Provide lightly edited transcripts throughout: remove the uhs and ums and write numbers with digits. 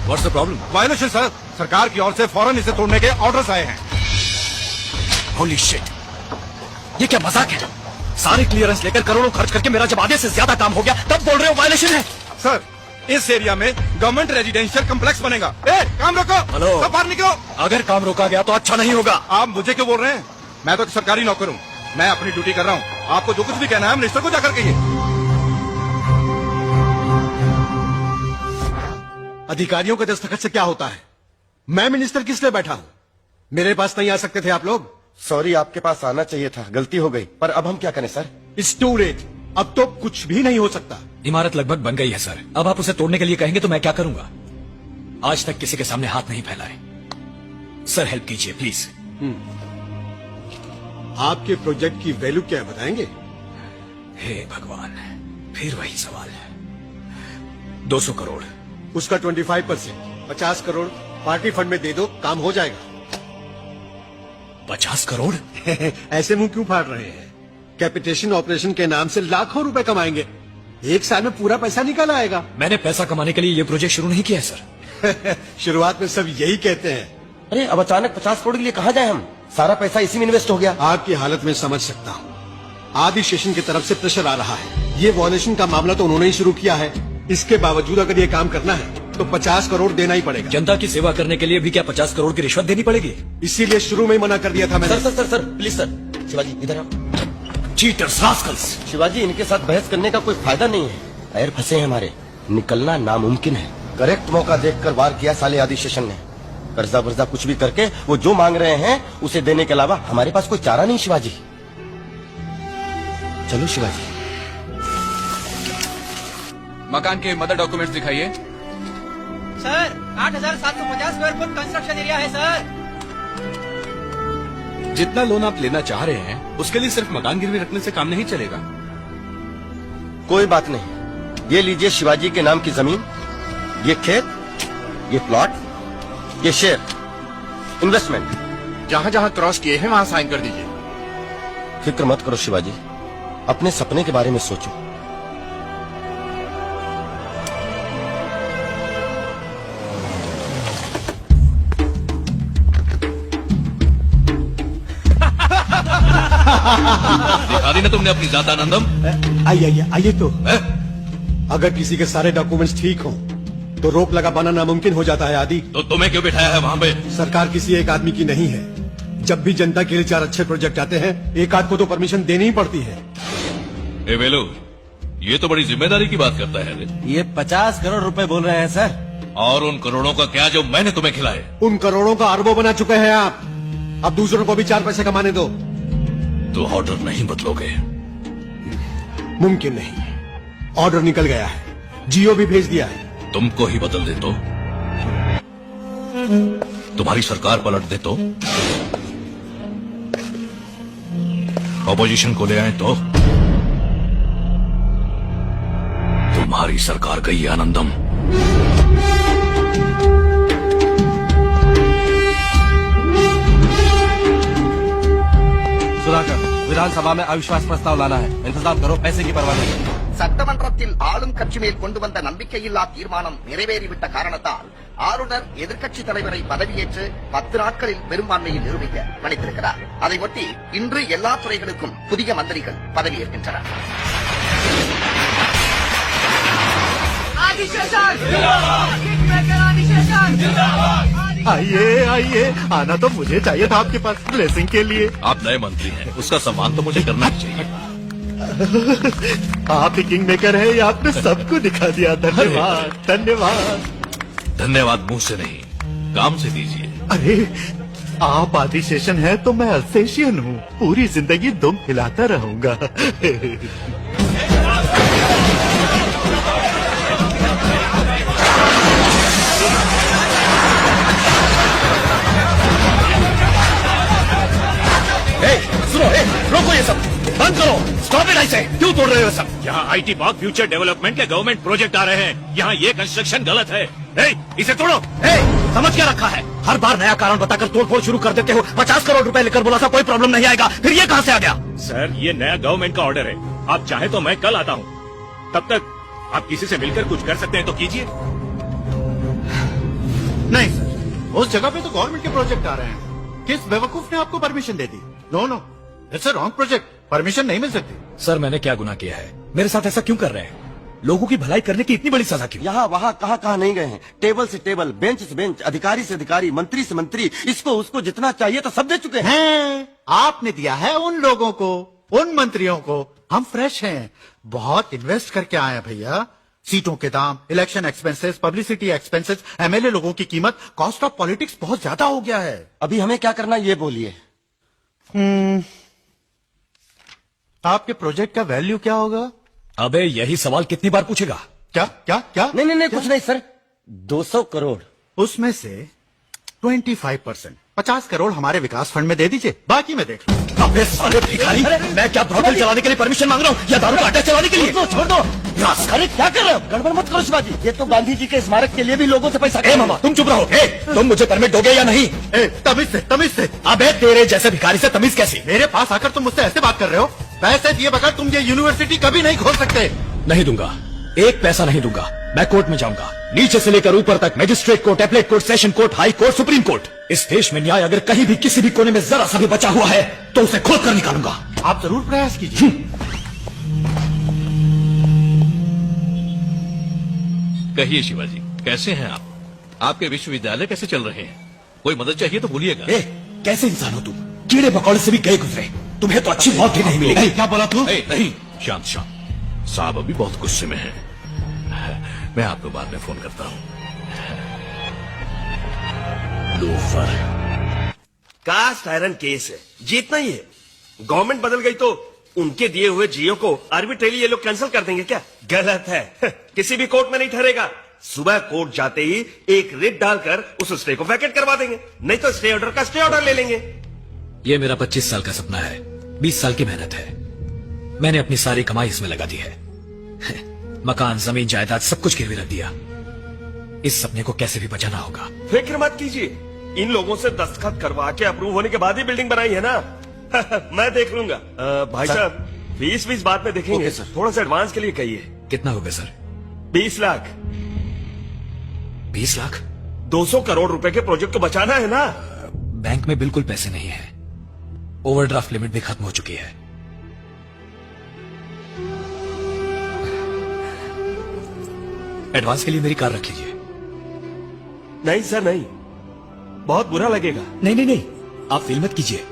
What's the problem? Violation sir, सरकार की ओर से फौरन इसे तोड़ने के ऑर्डर्स आए हैं। होली शिट, ये क्या मजाक है? सारे क्लियरेंस लेकर करोड़ों खर्च करके मेरा जब आधे से ज्यादा काम हो गया तब बोल रहे हो वायलेशन है? सर, इस एरिया में गवर्नमेंट रेजिडेंशियल कम्प्लेक्स बनेगा। ए, काम रोको। हेलो, सब बाहर निकलो। अगर काम रोका गया तो अच्छा नहीं होगा। आप मुझे क्यों बोल रहे हैं? मैं तो एक सरकारी नौकर हूँ, मैं अपनी ड्यूटी कर रहा हूँ। आपको जो कुछ भी कहना है मिनिस्टर को जाकर कहिए। अधिकारियों के दस्तखत से क्या होता है? मैं मिनिस्टर किस लिए बैठा हूँ? मेरे पास नहीं आ सकते थे आप लोग? सॉरी, आपके पास आना चाहिए था, गलती हो गई। पर अब हम क्या करें सर? इट्स टू लेट, अब तो कुछ भी नहीं हो सकता। इमारत लगभग बन गई है सर, अब आप उसे तोड़ने के लिए कहेंगे तो मैं क्या करूंगा? आज तक किसी के सामने हाथ नहीं फैलाए। सर हेल्प कीजिए प्लीज। आपके प्रोजेक्ट की वैल्यू क्या है बताएंगे? हे भगवान, फिर वही सवाल। 200 करोड़। उसका 25%, 50 करोड़ पार्टी फंड में दे दो, काम हो जाएगा। 50 करोड़? ऐसे मुंह क्यों फाड़ रहे हैं? कैपिटेशन ऑपरेशन के नाम से लाखों रुपए कमाएंगे, एक साल में पूरा पैसा निकल आएगा। मैंने पैसा कमाने के लिए ये प्रोजेक्ट शुरू नहीं किया है सर। शुरुआत में सब यही कहते हैं। अरे अब अचानक 50 करोड़ के लिए कहाँ जाए हम? सारा पैसा इसी में इन्वेस्ट हो गया। आपकी हालत में समझ सकता हूँ। आदि स्टेशन की तरफ से प्रेशर आ रहा है। ये वॉयलेशन का मामला तो उन्होंने ही शुरू किया है। इसके बावजूद अगर ये काम करना है तो 50 करोड़ देना ही पड़ेगा। जनता की सेवा करने के लिए भी क्या 50 करोड़ की रिश्वत देनी पड़ेगी? इसीलिए शुरू में ही मना कर दिया था मैंने। सर प्लीज सर, शिवाजी इधर आओ। Cheaters, Rascals. शिवाजी, इनके साथ बहस करने का कोई फायदा नहीं है। पैर फंसे हैं हमारे, निकलना नामुमकिन है। करेक्ट मौका देखकर वार किया साले आदि स्टेशन ने। कर्जा वर्जा कुछ भी करके वो जो मांग रहे हैं उसे देने के अलावा हमारे पास कोई चारा नहीं। शिवाजी चलो शिवाजी। मकान के मदर डॉक्यूमेंट्स दिखाइए। Sir 8,750 square foot construction area है सर। जितना लोन आप लेना चाह रहे हैं उसके लिए सिर्फ मकान गिरवी रखने से काम नहीं चलेगा। कोई बात नहीं, ये लीजिए शिवाजी के नाम की जमीन, ये खेत, ये प्लॉट, ये शेयर, इन्वेस्टमेंट। जहाँ जहाँ क्रॉस किए हैं वहाँ साइन कर दीजिए। फिक्र मत करो शिवाजी, अपने सपने के बारे में सोचो। दिखा दी ना तुमने अपनी ज़ात आनंदम। आइए तो। अगर किसी के सारे डॉक्यूमेंट्स ठीक हों तो रोक लगा पाना नामुमकिन हो जाता है आदि। तो तुम्हें क्यों बिठाया है वहाँ पे? सरकार किसी एक आदमी की नहीं है। जब भी जनता के लिए 4 अच्छे प्रोजेक्ट आते हैं, एक आध को तो परमिशन देनी ही पड़ती है। ए वेलू, ये तो बड़ी जिम्मेदारी की बात करता है रे। ये 50 करोड़ रुपए बोल रहे हैं सर। और उन करोड़ों का क्या जो मैंने तुम्हें खिलाए? उन करोड़ों का अरबों बना चुके हैं आप। अब दूसरों को भी 4 पैसे कमाने दो। तो ऑर्डर नहीं बदलोगे? मुमकिन नहीं, ऑर्डर निकल गया है, जियो भी भेज दिया है। तुमको ही बदल दे तो? तुम्हारी सरकार पलट दे तो? ऑपोजिशन को ले आए तो? तुम्हारी सरकार गई आनंदम। सुधाकर, विधानसभा में अविश्वास प्रस्ताव लाना है, इंतजाम करो, पैसे की परवाह नहीं। சட்டமன்றத்தில் ஆளும் கட்சி மேல் கொண்டு வந்த நம்பிக்கையில்லா தீர்மானம் நிறைவேறிவிட்ட காரணத்தால் ஆளுநர் எதிர்க்கட்சி தலைவரை பதவியேற்று 10 நாட்களில் பெரும்பான்மையை நிரூபிக்க பணித்திருக்கிறார். அதையொட்டி இன்று எல்லா துறைகளுக்கும் புதிய மந்திரிகள் பதவியேற்கின்றனர். आइए, आना तो मुझे चाहिए था आपके पास ब्लेसिंग के लिए। आप नए मंत्री हैं, उसका सम्मान तो मुझे करना ही चाहिए। आप ही किंग मेकर है, आपने सबको दिखा दिया। धन्यवाद धन्यवाद। धन्यवाद मुंह से नहीं, काम से दीजिए। अरे आप आदि शेषन है तो मैं अल्सेशियन हूँ, पूरी जिंदगी दुम हिलाता रहूंगा। सुनो, रोको ये सब, बंद करो, स्टॉप इट। ऐसे क्यों तोड़ रहे हो सब? यहाँ IT पार्क फ्यूचर डेवलपमेंट के गवर्नमेंट प्रोजेक्ट आ रहे हैं, यहाँ ये कंस्ट्रक्शन गलत है। इसे तोड़ो। समझ क्या रखा है? हर बार नया कारण बताकर तोड़फोड़ शुरू कर देते हो। 50 करोड़ रुपए लेकर बोला था कोई प्रॉब्लम नहीं आएगा, फिर ये कहाँ से आ गया? सर, ये नया गवर्नमेंट का ऑर्डर है, आप चाहे तो मैं कल आता हूँ, तब तक आप किसी से मिलकर कुछ कर सकते हैं तो कीजिए। नहीं सर, उस जगह पे तो गवर्नमेंट के प्रोजेक्ट आ रहे हैं। किस बेवकूफ ने आपको परमिशन दे दी? No no, it's a wrong project, permission नहीं मिल सकती। सर मैंने क्या गुनाह किया है? मेरे साथ ऐसा क्यों कर रहे हैं? लोगों की भलाई करने की इतनी बड़ी सजा क्यों? यहाँ वहाँ कहाँ नहीं गए हैं। टेबल से टेबल, बेंच से बेंच, अधिकारी से अधिकारी, मंत्री से मंत्री, इसको उसको जितना चाहिए तो सब दे चुके हैं। आपने दिया है उन लोगों को, उन मंत्रियों को। हम फ्रेश हैं, बहुत इन्वेस्ट करके आए हैं भैया। सीटों के दाम, election expenses, publicity expenses, MLA लोगों की कीमत, कॉस्ट ऑफ पॉलिटिक्स बहुत ज्यादा हो गया है। अभी हमें क्या करना ये बोलिए। आपके प्रोजेक्ट का वैल्यू क्या होगा? अबे यही सवाल कितनी बार पूछेगा? क्या क्या क्या? नहीं कुछ नहीं सर, 200 करोड़। उसमें से 25%, 50 करोड़ हमारे विकास फंड में दे दीजिए, बाकी मैं देख लूं। अबे साले भिखारी, मैं क्या ब्रॉकल चलाने के लिए परमिशन मांग रहा हूँ या दारू का अड्डा चलाने के लिए? छोड़ दो। अरे क्या कर रहे हो? गड़बड़ मत करो शिवाजी, ये तो गांधी जी के स्मारक के लिए भी लोगों से पैसा। ए मामा तुम चुप रहो। तुम मुझे परमिट दोगे या नहीं? तमीज से। अबे तेरे जैसे भिखारी से तमीज कैसी? मेरे पास आकर तुम मुझसे ऐसे बात कर रहे हो? पैसे दिए बगैर तुम ये यूनिवर्सिटी कभी नहीं खोल सकते। नहीं दूंगा, एक पैसा नहीं दूंगा। मैं कोर्ट में जाऊंगा, नीचे से लेकर ऊपर तक, magistrate court, appellate court, session court, high court, supreme court. इस देश में न्याय अगर कहीं भी किसी भी कोने में जरा सा भी बचा हुआ है तो उसे खोद कर निकालूंगा। आप जरूर प्रयास कीजिए। कहिए शिवाजी, कैसे हैं आप? आपके विश्वविद्यालय कैसे चल रहे हैं? कोई मदद चाहिए तो बोलिएगा। कैसे इंसान हो तुम? कीड़े मकोड़े से भी गए गुजरे, तुम्हें तो अच्छी मौत भी नहीं मिलेगी। क्या बोला तू? नहीं, शांत साहब अभी बहुत गुस्से में हैं। मैं आपको बाद में फोन करता हूँ। लोफर। कास्ट आयरन केस है, जीतना ही है। गवर्नमेंट बदल गई तो उनके दिए हुए जियो को आर्बिट्रेली ये लोग कैंसिल कर देंगे क्या? गलत है। किसी भी कोर्ट में नहीं ठहरेगा। सुबह कोर्ट जाते ही एक रिट डालकर उस स्टे को वैकेट करवा देंगे, नहीं तो स्टे ऑर्डर का स्टे ऑर्डर ले लेंगे। ये मेरा 25 साल का सपना है, 20 साल की मेहनत है। मैंने अपनी सारी कमाई इसमें लगा दी है। मकान, जमीन, जायदाद सब कुछ गिरवी रख दिया। इस सपने को कैसे भी बचाना होगा। फिक्र मत कीजिए, इन लोगों से दस्तखत करवा के अप्रूव होने के बाद ही बिल्डिंग बनाई है ना। मैं देख लूंगा। भाई साहब, 20 बाद में देखेंगे। थोड़ा सा एडवांस के लिए कहिए। कितना हो गया सर? 20 लाख। 20 लाख? 200 करोड़ रुपए के प्रोजेक्ट को बचाना है ना। बैंक में बिल्कुल पैसे नहीं है, ओवरड्राफ्ट लिमिट भी खत्म हो चुकी है। एडवांस के लिए मेरी कार रख लीजिए। नहीं सर नहीं, बहुत बुरा लगेगा। नहीं, आप फील मत कीजिए।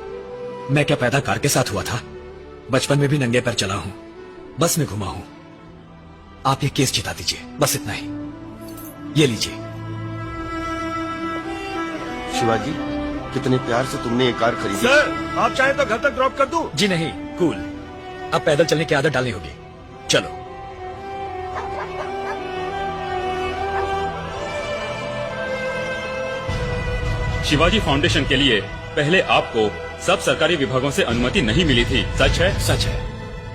मैं क्या पैदा कार के साथ हुआ था? बचपन में भी नंगे पैर चला हूं, बस में घुमा हूं। आप ये केस जिता दीजिए, बस इतना ही। ये लीजिए। शिवाजी, कितने प्यार से तुमने ये कार खरीदी। सर, आप चाहे तो घर तक ड्रॉप कर दूं? जी नहीं, कूल। अब पैदल चलने की आदत डालनी होगी। चलो। शिवाजी फाउंडेशन के लिए पहले आपको सब सरकारी विभागों से अनुमति नहीं मिली थी, सच है? सच है।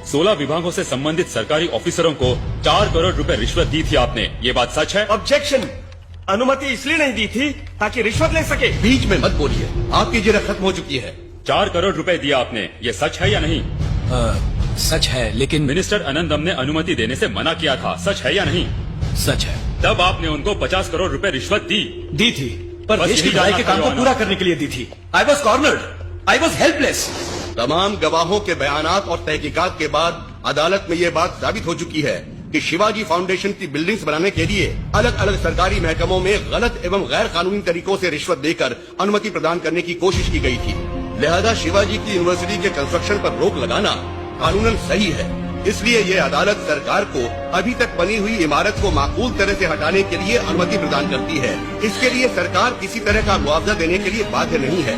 16 विभागों से संबंधित सरकारी ऑफिसरों को 4 करोड़ रुपए रिश्वत दी थी आपने, ये बात सच है? ऑब्जेक्शन। अनुमति इसलिए नहीं दी थी ताकि रिश्वत ले सके। बीच में मत बोलिए, आपकी जिरह खत्म हो चुकी है। 4 करोड़ रुपए दिया आपने, ये सच है या नहीं? सच है, लेकिन मिनिस्टर आनंदम ने अनुमति देने से मना किया था, सच है या नहीं? सच है। तब आपने उनको 50 करोड़ रुपए रिश्वत दी थी, पर बस देश की यही भलाई जानना के था काम को योर पूरा ऑनर। करने के लिए दी थी। I was cornered, I was helpless. तमाम गवाहों के बयानात और तहकीकात के बाद अदालत में ये बात साबित हो चुकी है कि शिवाजी फाउंडेशन की बिल्डिंग्स बनाने के लिए अलग अलग सरकारी महकमों में गलत एवं गैर कानूनी तरीकों से रिश्वत देकर अनुमति प्रदान करने की कोशिश की गई थी। लिहाजा शिवाजी की यूनिवर्सिटी के कंस्ट्रक्शन पर रोक लगाना कानूनन सही है। इसलिए ये अदालत सरकार को अभी तक बनी हुई इमारत को माकूल तरह से हटाने के लिए अनुमति प्रदान करती है। इसके लिए सरकार किसी तरह का मुआवजा देने के लिए बाध्य नहीं है।